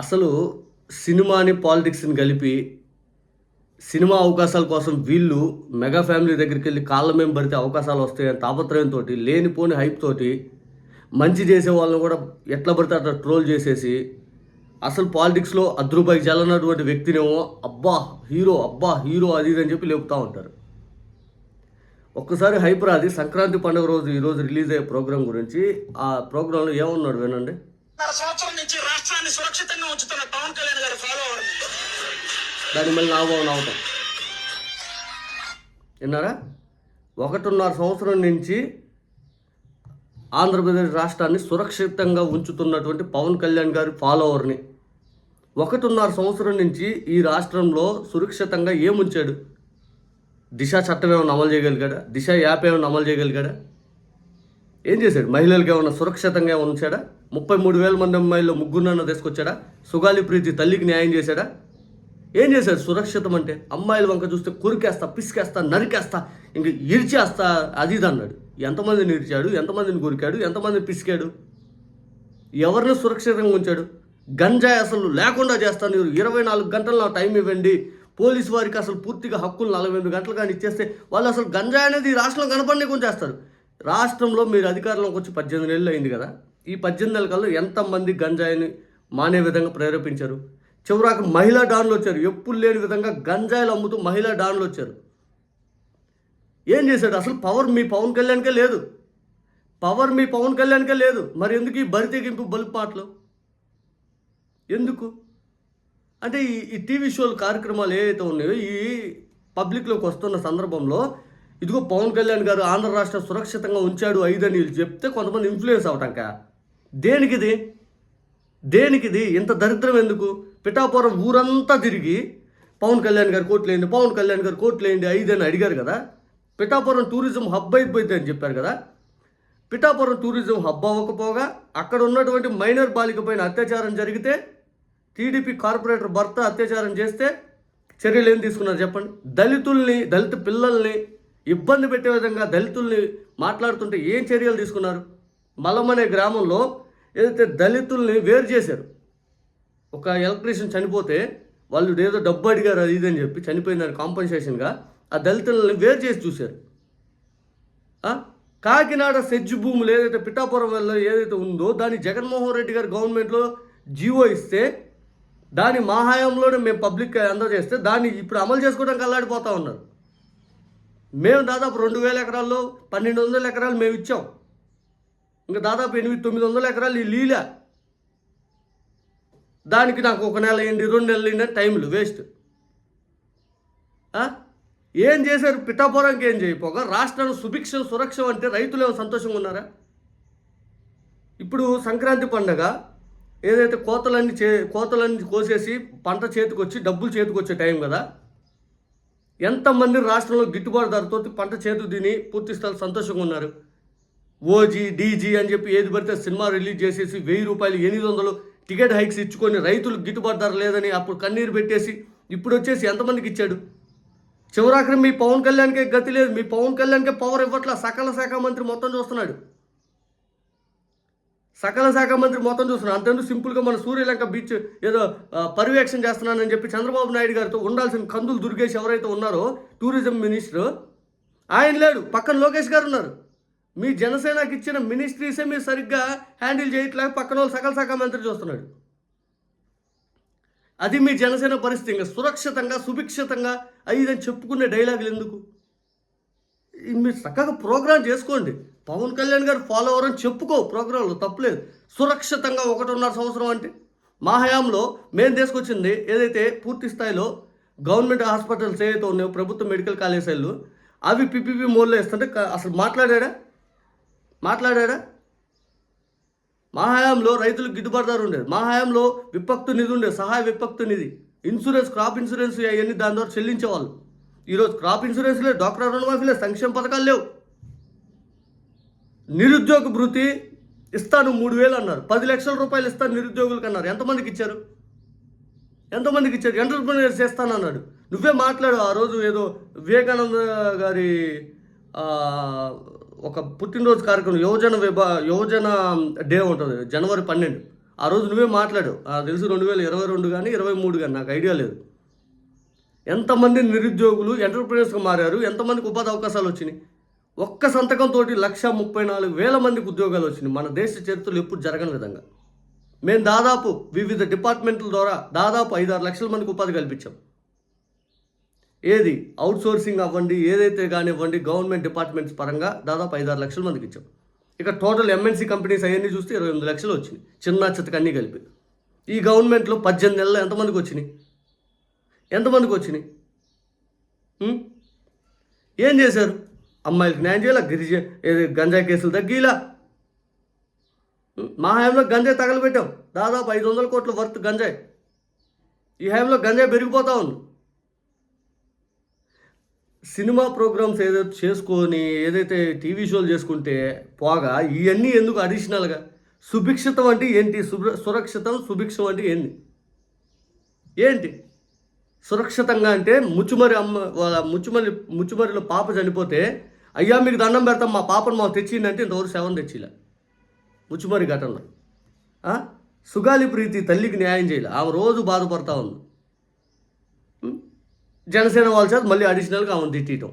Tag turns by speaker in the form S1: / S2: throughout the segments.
S1: అసలు సినిమాని, పాలిటిక్స్‌ని కలిపి, సినిమా అవకాశాల కోసం వీళ్ళు మెగా ఫ్యామిలీ దగ్గరికెళ్ళి కాళ్ళ మీద పడితే అవకాశాలొస్తాయని తాపత్రయంతోటి, లేనిపోని హైప్ తోటి, మంచి చేసే వాళ్ళని కూడా ఎట్లా పడితే అట్లా ట్రోల్ చేసేసి, అసలు పాలిటిక్స్‌లో రూపాయికి చెల్లనటువంటి వ్యక్తినేమో అబ్బా! హీరో అది ఇది అని చెప్పి లేపుతా ఉంటారు. ఒక్కసారి హైప్ రాది సంక్రాంతి పండుగ రోజు ఈరోజు రిలీజ్ అయ్యే ప్రోగ్రామ్ గురించి. ఆ ప్రోగ్రామ్‌లో ఏమన్నాడు వినండి.
S2: సంవత్సరం నుంచి రాష్ట్రాన్ని సురక్షితంగా ఉంచుతున్న పవన్ కళ్యాణ్ గారి ఫాలోవర్.
S1: దాని మళ్ళీ నవ్వుతాం. విన్నారా? 1.5 సంవత్సరం నుంచి ఆంధ్రప్రదేశ్ రాష్ట్రాన్ని సురక్షితంగా ఉంచుతున్నటువంటి పవన్ కళ్యాణ్ గారి ఫాలోవర్ని 1.5 సంవత్సరం నుంచి ఈ రాష్ట్రంలో సురక్షితంగా ఏముంచాడు? దిశ చట్టం ఏమైనా అమలు చేయగలిగాడా? దిశ యాప్ ఏమైనా అమలు చేయగలిగాడా? ఏం చేశాడు? మహిళలకు ఏమైనా సురక్షితంగా ఏమైనా ఉంచాడా? 33,000 మంది అమ్మాయిల్లో ముగ్గురునన్నా తీసుకొచ్చాడా? సుగాలి ప్రీతి తల్లికి న్యాయం చేశాడా? ఏం చేశాడు సురక్షితం అంటే? అమ్మాయిల వంక చూస్తే కురికేస్తా, పిసికేస్తా, నరికేస్తా, ఇంక ఇరిచేస్తా అది ఇది అన్నాడు. ఎంతమందిని ఇరిచాడు? ఎంతమందిని కురికాడు? ఎంతమందిని పిసికాడు? ఎవరిని సురక్షితంగా ఉంచాడు? గంజాయి అసలు లేకుండా చేస్తాను, 24 గంటలు నా టైం ఇవ్వండి, పోలీసు వారికి అసలు పూర్తిగా హక్కులు 48 గంటలు కానీ ఇచ్చేస్తే వాళ్ళు అసలు గంజాయి అనేది ఈ రాష్ట్రంలో కనపడనే చేస్తారు. రాష్ట్రంలో మీరు అధికారంలోకి వచ్చి 18 నెలలు అయింది కదా. ఈ 18 నెలల కల్లా ఎంతమంది గంజాయిని మానే విధంగా ప్రేరేపించారు? చివరాకు మహిళా డాన్లు వచ్చారు. ఎప్పుడు లేని విధంగా గంజాయిలు అమ్ముతూ మహిళా డాన్లు వచ్చారు. ఏం చేశాడు? అసలు పవర్ మీ పవన్ కళ్యాణ్కే లేదు. పవర్ మీ పవన్ కళ్యాణ్కే లేదు. మరి ఎందుకు ఈ బరితెగింపు బలుపు మాటలు? ఎందుకు అంటే ఈ టీవీ షోలు కార్యక్రమాలు ఏవైతే ఉన్నాయో ఈ పబ్లిక్లోకి వస్తున్న సందర్భంలో ఇదిగో పవన్ కళ్యాణ్ గారు ఆంధ్ర రాష్ట్రం సురక్షితంగా ఉంచాడు ఐదని చెప్తే కొంతమంది ఇన్ఫ్లుయెన్స్ అవటాక. దేనికిది ఇంత దరిద్రం ఎందుకు? పిఠాపురం ఊరంతా తిరిగి పవన్ కళ్యాణ్ గారు కోట్లేండి, పవన్ కళ్యాణ్ గారు కోట్లేండి ఐదని అడిగారు కదా. పిఠాపురం టూరిజం హబ్ అయిపోయింది అని చెప్పారు కదా. పిఠాపురం టూరిజం హబ్ అవ్వకపోగా అక్కడ ఉన్నటువంటి మైనర్ బాలిక పైన అత్యాచారం జరిగితే, టీడీపీ కార్పొరేటర్ భర్త అత్యాచారం చేస్తే చర్యలు ఏం తీసుకున్నారు చెప్పండి? దళిత పిల్లల్ని ఇబ్బంది పెట్టే విధంగా దళితుల్ని మాట్లాడుతుంటే ఏం చర్యలు తీసుకున్నారు? మలం అనే గ్రామంలో ఏదైతే దళితుల్ని వేరు చేశారు. ఒక ఎలక్ట్రీషియన్ చనిపోతే వాళ్ళు ఏదో డబ్బు అడిగారు అది ఇది అని చెప్పి చనిపోయిందని కాంపన్సేషన్గా ఆ దళితులని వేరు చేసి చూశారు. కాకినాడ సెజ్ భూములు ఏదైతే పిఠాపురం వల్ల ఏదైతే ఉందో దాన్ని జగన్మోహన్ రెడ్డి గారు గవర్నమెంట్లో జీవో ఇస్తే దాని మా హయాంలోనే మేము పబ్లిక్ అందజేస్తే దాన్ని ఇప్పుడు అమలు చేసుకోవడానికి అల్లాడిపోతూ ఉన్నారు. మేము దాదాపు 2,000 ఎకరాల్లో 1,200 ఎకరాలు మేము ఇచ్చాం. ఇంకా దాదాపు 800-900 ఎకరాలు ఈ లీలా. దానికి నాకు 1 నెల అయింది, 2 నెలలు అయింది టైంలు వేస్ట్. ఏం చేశారు? పిఠాపురంకి ఏం చేయకపోగా రాష్ట్రాన్ని సురక్షం అంటే రైతులు ఏమో సంతోషంగా ఉన్నారా? ఇప్పుడు సంక్రాంతి పండగ ఏదైతే కోతలన్నీ కోసేసి పంట చేతికొచ్చి డబ్బులు చేతికొచ్చే టైం కదా. ఎంతమంది రాష్ట్రంలో గిట్టుబాటు ధరతో పంట చేతికి తిని పూర్తి స్థాయి సంతోషంగా ఉన్నారు? ఓజీ డీజీ అని చెప్పి ఏది పడితే సినిమా రిలీజ్ చేసేసి 1,000 రూపాయలు 800 టికెట్ హైక్స్ ఇచ్చుకొని రైతులకు గిట్టుబాటు ధర లేదని అప్పుడు కన్నీరు పెట్టేసి ఇప్పుడు వచ్చేసి ఎంతమందికి ఇచ్చాడు? చివరాఖరి మీ పవన్ కళ్యాణ్కే గతి లేదు. మీ పవన్ కళ్యాణ్కే పవర్ ఇవ్వట్లా. సకల శాఖ మంత్రి మొత్తం చూస్తున్నాడు. అంతేందుకు సింపుల్గా మన సూర్యలంక బీచ్ ఏదో పర్యవేక్షణ చేస్తున్నానని చెప్పి చంద్రబాబు నాయుడు గారితో ఉండాల్సిన కందులు దుర్గేష్ ఎవరైతే ఉన్నారో టూరిజం మినిస్టర్, ఆయన లేడు. పక్కన లోకేష్ గారు ఉన్నారు. మీ జనసేనకి ఇచ్చిన మినిస్ట్రీసే మీరు సరిగ్గా హ్యాండిల్ చేయట్లేక పక్కన వాళ్ళు సకల శాఖ మంత్రి చూస్తున్నాడు. అది మీ జనసేన పరిస్థితి. ఇంకా సురక్షితంగా సుభిక్షితంగా అయ్యిదని చెప్పుకునే డైలాగులు ఎందుకు? మీరు చక్కగా ప్రోగ్రాం చేసుకోండి. పవన్ కళ్యాణ్ గారు ఫాలోవర్ అని చెప్పుకో ప్రోగ్రాంలో, తప్పులేదు. సురక్షితంగా 1.5 సంవత్సరం అంటే మా హయాంలో మేము తీసుకొచ్చింది ఏదైతే పూర్తి స్థాయిలో గవర్నమెంట్ హాస్పిటల్స్ ఏదైతే ఉన్నాయో ప్రభుత్వ మెడికల్ కాలేజీలు అవి పిపిపి మోడ్లో ఇస్తుంటే అసలు మాట్లాడాడా? మా హయాంలో రైతులకు గిట్టుబాటు ధర ఉండేది. మా హయాంలో విపత్తు నిధి ఉండేది, సహాయ విపత్తు నిధి, ఇన్సూరెన్స్, క్రాప్ ఇన్సూరెన్స్ అవన్నీ దాని ద్వారా చెల్లించేవాళ్ళు. ఈరోజు క్రాప్ ఇన్సూరెన్స్ లేదు, డాక్టర్ రుణమాఫీ లేదు, సంక్షేమ పథకాలు లేవు. నిరుద్యోగ భృతి ఇస్తాను 3,000 అన్నారు. 10 లక్షల రూపాయలు ఇస్తాను నిరుద్యోగులకు అన్నారు. ఎంతమందికి ఇచ్చారు? ఎంటర్ప్రినర్స్ చేస్తానన్నాడు. నువ్వే మాట్లాడు. ఆ రోజు ఏదో వివేకానంద గారి ఒక పుట్టినరోజు కార్యక్రమం యువజన డే ఉంటుంది జనవరి 12. ఆ రోజు నువ్వే మాట్లాడు, తెలుసు 2022 కానీ 23 కానీ నాకు ఐడియా లేదు. ఎంతమంది నిరుద్యోగులు ఎంటర్ప్రెన్యూర్స్గా మారారు, ఎంతమందికి ఉపాధి అవకాశాలు వచ్చినాయి. ఒక్క సంతకంతో 1,34,000 మందికి ఉద్యోగాలు వచ్చినాయి. మన దేశ చరిత్రలో ఎప్పుడు జరగని విధంగా మేము దాదాపు వివిధ డిపార్ట్మెంట్ల ద్వారా దాదాపు 5-6 లక్షల మందికి ఉపాధి కల్పించాం. ఏది అవుట్ సోర్సింగ్ అవ్వండి, ఏదైతే కానివ్వండి, గవర్నమెంట్ డిపార్ట్మెంట్స్ పరంగా దాదాపు 5-6 లక్షల మందికి ఇచ్చాం. ఇక టోటల్ ఎంఎన్సీ కంపెనీస్ అవన్నీ చూస్తే 28 లక్షలు వచ్చినాయి, చిన్న చిత్తకు అన్నీ కలిపి. ఈ గవర్నమెంట్లో 18 నెలలు ఎంతమందికి వచ్చినాయి? ఎంతమందికి వచ్చినాయి? ఏం చేశారు? అమ్మాయిలకు న్యాయం చేయాల, గంజాయి కేసులు తగ్గిలా. మా హయాంలో గంజాయి తగలబెట్టాం, దాదాపు 500 కోట్ల వర్త్ గంజాయి. ఈ హయాంలో గంజాయి పెరిగిపోతా ఉంది. సినిమా ప్రోగ్రామ్స్ ఏదైతే చేసుకొని, ఏదైతే టీవీ షోలు చేసుకుంటే పోగా ఇవన్నీ ఎందుకు అడిషనల్గా? సుభిక్షితం అంటే ఏంటి? సురక్షితం, సుభిక్షం అంటే ఏంటి? సురక్షితంగా అంటే వాళ్ళ ముచ్చుమరిలో పాప చనిపోతే, అయ్యా మీకు దండం పెడతాం, మా పాపను మాకు తెచ్చిందంటే ఇంతవరకు శవం తెచ్చిలా. ముచ్చుమరి ఘటనలో సుగాలి ప్రీతి తల్లికి న్యాయం చేయాలి, ఆమె రోజు బాధపడతా ఉంది. జనసేన వాళ్ళ చేత మళ్ళీ అడిషనల్గా ఆమెను తిట్టడం.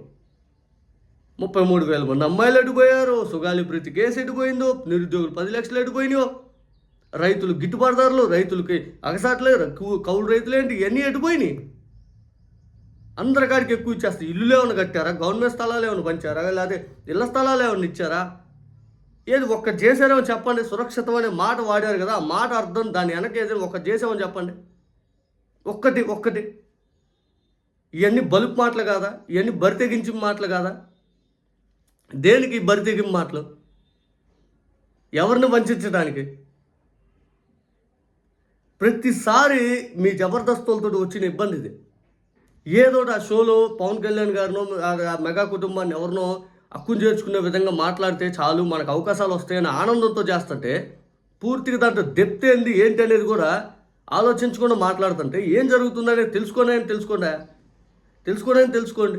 S1: 33,000 మంది అమ్మాయిలు ఎడిపోయారు. సుగాలి ప్రీతి కేసు ఎడిపోయిందో, నిరుద్యోగులు 10 లక్షలు ఎడిపోయినాయో, రైతులు గిట్టుబాటు ధరలు, రైతులకి అగసాట్లేదు, కౌలు రైతులేంటి, ఇవన్నీ ఎడిపోయినాయి. అందరి కాడికి ఎక్కువ ఇచ్చేస్తారు. ఇల్లులు ఏమైనా కట్టారా? గవర్నమెంట్ స్థలాలు ఏమైనా పంచారా? లేకపోతే ఇళ్ల స్థలాలు ఏమైనా ఇచ్చారా? ఏది ఒక్క చేసారేమో చెప్పండి. సురక్షితం అనే మాట వాడారు కదా, ఆ మాట అర్థం, దాని వెనక ఏదైనా ఒక్క చేసామని చెప్పండి. ఒక్కటి. ఇవన్నీ బలుపు మాటలు కాదా? ఇవన్నీ బరితెగించి మాటలు కాదా? దేనికి బరితెగింపు మాటలు? ఎవరిని వంచడానికి? ప్రతిసారి మీ జబర్దస్తులతో వచ్చిన ఇబ్బంది ఇది. ఏదో ఆ షోలో పవన్ కళ్యాణ్ గారినో, ఆ మెగా కుటుంబాన్ని ఎవరినో హక్కును చేర్చుకునే విధంగా మాట్లాడితే చాలు, మనకు అవకాశాలు వస్తాయని ఆనందంతో చేస్తుంటే, పూర్తిగా దాంట్లో డెప్త్ ఏంటి అనేది కూడా ఆలోచించకుండా మాట్లాడుతుంటే ఏం జరుగుతుందనేది తెలుసుకోండి.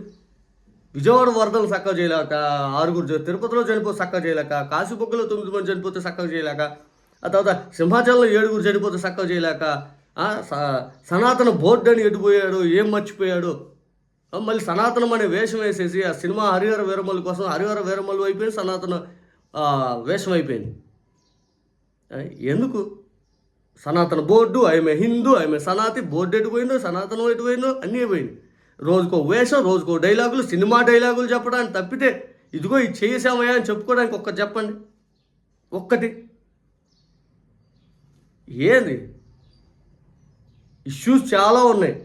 S1: విజయవాడ వరదలు చక్కగా చేయలేక, 6 తిరుపతిలో చనిపోతే చక్కగా చేయలేక, కాశీబొగ్గలో 9 మంది చనిపోతే చక్కగా చేయలేక, ఆ తర్వాత సింహాచలంలో 7 చనిపోతే చక్కగా చేయలేక, సనాతన బోర్డు అని ఎడిపోయాడు, ఏం మర్చిపోయాడు, మళ్ళీ సనాతనం అనే వేషం వేసేసి ఆ సినిమా హరిహర వీరమల్లు కోసం హరిహర వీరమల్లు అయిపోయింది, సనాతన వేషం అయిపోయింది. ఎందుకు? సనాతన బోర్డు, ఆమె హిందూ, ఆమె సనాతి, బోర్డు ఎటుపోయిందో, సనాతనం ఎటుపోయిందో అన్నీ అయిపోయింది. రోజుకో వేషం, రోజుకో డైలాగులు, సినిమా డైలాగులు చెప్పడానికి తప్పితే ఇదిగో ఇది చేసామయ్యా అని చెప్పుకోవడానికి ఒక్కటి చెప్పండి. ఒక్కటి ఏంది? ఇష్యూస్ చాలా ఉన్నాయి.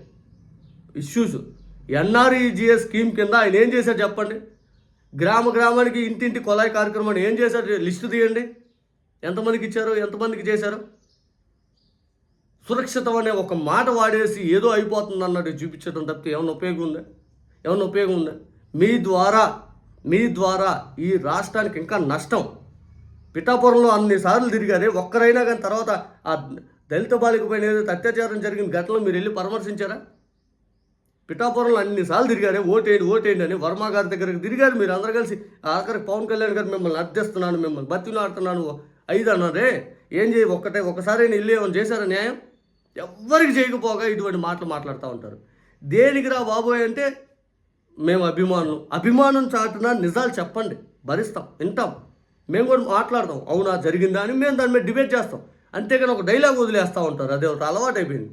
S1: ఎన్ఆర్ఈజీఎస్ స్కీమ్ కింద ఆయన ఏం చేశారు చెప్పండి. గ్రామానికి ఇంటింటి కొలాయి కార్యక్రమాన్ని ఏం చేశారు? లిస్టు తీయండి. ఎంతమందికి ఇచ్చారు, ఎంతమందికి చేశారు? సురక్షితం అనే ఒక మాట వాడేసి ఏదో అయిపోతుంది అన్నట్టు చూపించడం తప్పితే ఏమైనా ఉపయోగం ఉందా? మీ ద్వారా ఈ రాష్ట్రానికి ఇంకా నష్టం. పిఠాపురంలో అన్నిసార్లు తిరిగారే, ఒక్కరైనా కానీ తర్వాత ఆ దళిత బాలిక పైన ఏదైతే అత్యాచారం జరిగిన ఘటనలో మీరు వెళ్ళి పరామర్శించారా? పిఠాపురంలో అన్నిసార్లు తిరిగారే, ఓటేయండి అని వర్మ గారి దగ్గరికి తిరిగారు మీరు అందరూ కలిసి. ఆఖరికి పవన్ కళ్యాణ్ గారు మిమ్మల్ని అర్థిస్తున్నాను, మిమ్మల్ని బతిలాడుతున్నాను 5 అన్నారే. ఏం ఒకసారి ఇల్లు ఏమైనా చేశారా న్యాయం? ఎవ్వరికి చేయకపోగా ఇటువంటి మాటలు మాట్లాడుతూ ఉంటారు. దేనికి రా బాబోయ్ అంటే మేము అభిమానం చాటున నిజాలు చెప్పండి, భరిస్తాం, వింటాం, మేము కూడా మాట్లాడతాం. అవునా జరిగిందా అని మేము దాని మీద డిబేట్ చేస్తాం. అంతేగాని ఒక డైలాగ్ వదిలేస్తూ ఉంటారు, అదే ఒక అలవాటు అయిపోయింది.